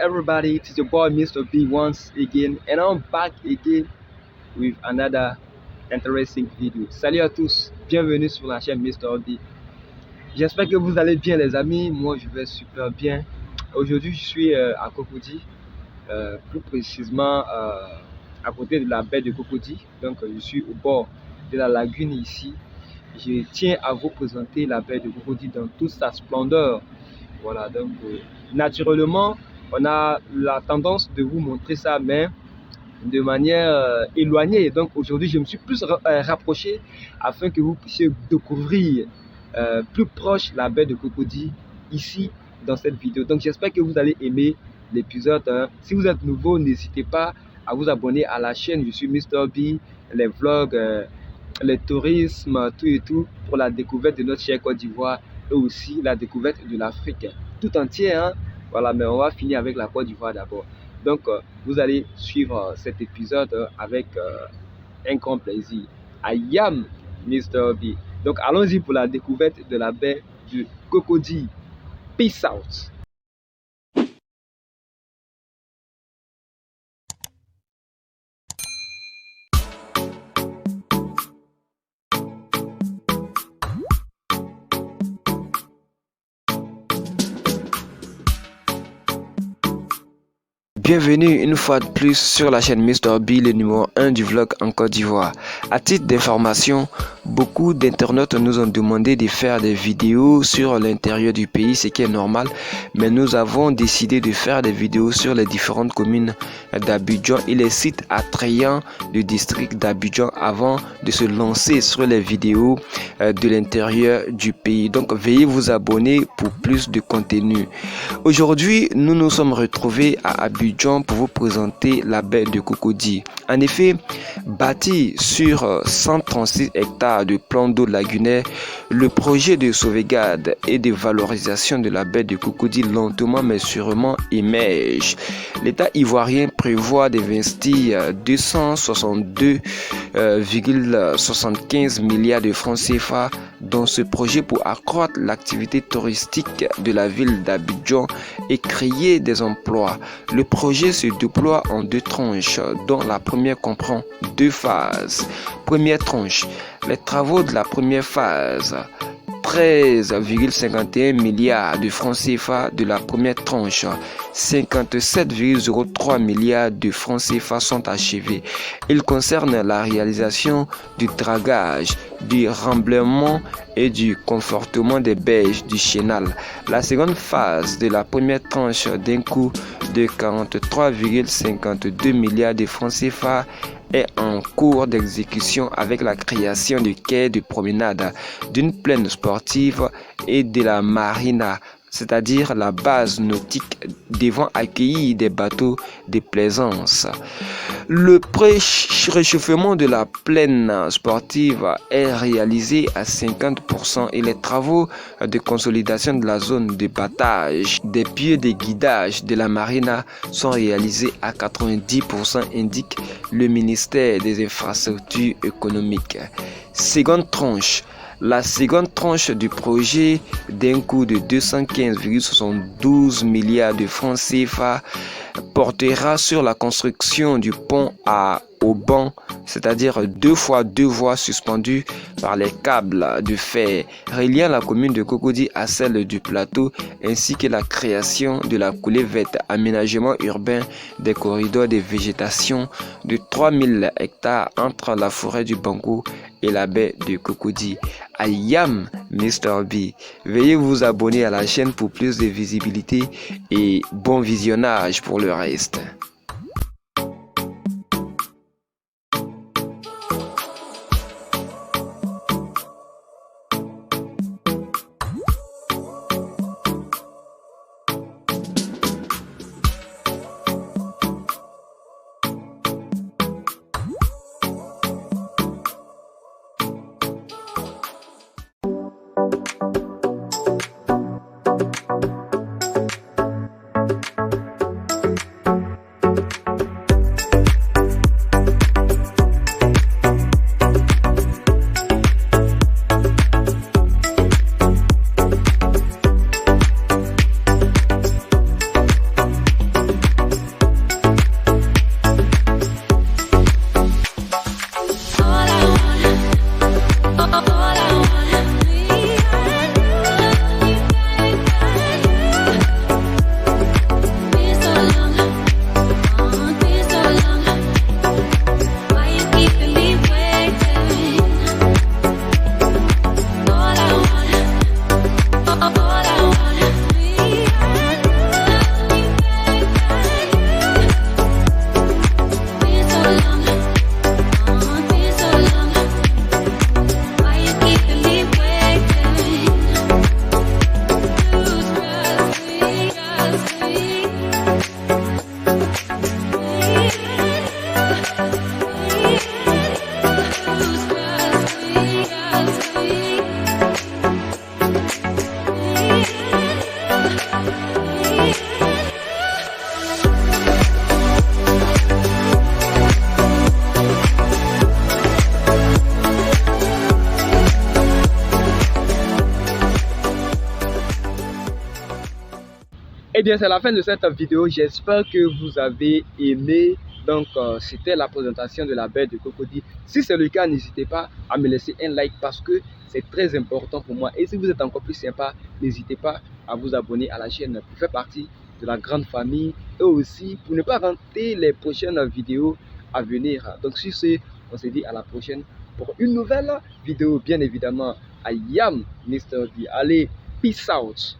everybody, it's your boy Mr. B once again, and I'm back again with another interesting video. Salut à tous, bienvenue sur la chaîne Mr. B. J'espère que vous allez bien les amis, moi je vais super bien. Aujourd'hui je suis à Cocody, plus précisément à côté de la baie de Cocody. Donc je suis au bord de la lagune ici. Je tiens à vous présenter la baie de Cocody dans toute sa splendeur. Voilà, donc naturellement, on a la tendance de vous montrer ça, mais de manière éloignée. Donc aujourd'hui, je me suis plus rapproché afin que vous puissiez découvrir plus proche la baie de Cocody ici dans cette vidéo. Donc j'espère que vous allez aimer l'épisode. Si vous êtes nouveau, n'hésitez pas à vous abonner à la chaîne. Je suis Mr. B, les vlogs, le tourisme, tout et tout pour la découverte de notre chère Côte d'Ivoire et aussi la découverte de l'Afrique tout entière. Hein? Voilà, mais on va finir avec la Côte d'Ivoire d'abord. Donc, vous allez suivre cet épisode avec un grand plaisir. I am Mr. B. Donc, allons-y pour la découverte de la baie du Cocody. Peace out. Bienvenue une fois de plus sur la chaîne Mr. B, le numéro 1 du vlog en Côte d'Ivoire. À titre d'information, beaucoup d'internautes nous ont demandé de faire des vidéos sur l'intérieur du pays, ce qui est normal, mais nous avons décidé de faire des vidéos sur les différentes communes d'Abidjan et les sites attrayants du district d'Abidjan avant de se lancer sur les vidéos de l'intérieur du pays. Donc veuillez vous abonner pour plus de contenu. Aujourd'hui, nous nous sommes retrouvés à Abidjan pour vous présenter la baie de Cocody. En effet, bâti sur 136 hectares de plans d'eau lagunaire, le projet de sauvegarde et de valorisation de la baie de Cocody lentement mais sûrement émerge. L'État ivoirien prévoit d'investir 262,75 milliards de francs CFA dans ce projet pour accroître l'activité touristique de la ville d'Abidjan et créer des emplois. Le projet se déploie en deux tranches, dont la première comprend deux phases. Première tranche, les travaux de la première phase. 13,51 milliards de francs CFA de la première tranche, 57,03 milliards de francs CFA sont achevés. Ils concernent la réalisation du dragage, du remblaiement et du confortement des berges du chenal. La seconde phase de la première tranche d'un coût de 43,52 milliards de francs CFA est en cours d'exécution avec la création du quai de promenade, d'une plaine sportive et de la marina, c'est-à-dire la base nautique devant accueillir des bateaux de plaisance. Le pré-réchauffement de la plaine sportive est réalisé à 50% et les travaux de consolidation de la zone de battage des pieux de guidage de la marina sont réalisés à 90%, indique le ministère des Infrastructures économiques. Seconde tranche. La seconde tranche du projet d'un coût de 215,72 milliards de francs CFA portera sur la construction du pont à Auban, c'est-à-dire 2 fois 2 voies suspendues par les câbles de fer reliant la commune de Cocody à celle du plateau, ainsi que la création de la coulée verte, aménagement urbain des corridors de végétation de 3000 hectares entre la forêt du Bango et la baie de Cocody. I am Mr. B. Veuillez vous abonner à la chaîne pour plus de visibilité et bon visionnage pour le reste. Eh bien, c'est la fin de cette vidéo. J'espère que vous avez aimé. Donc, c'était la présentation de la baie de Cocody. Si c'est le cas, n'hésitez pas à me laisser un like parce que c'est très important pour moi. Et si vous êtes encore plus sympa, n'hésitez pas à vous abonner à la chaîne pour faire partie de la grande famille et aussi pour ne pas rater les prochaines vidéos à venir. Donc, sur ce, on se dit à la prochaine pour une nouvelle vidéo, bien évidemment. I am Mr. D. Allez, peace out.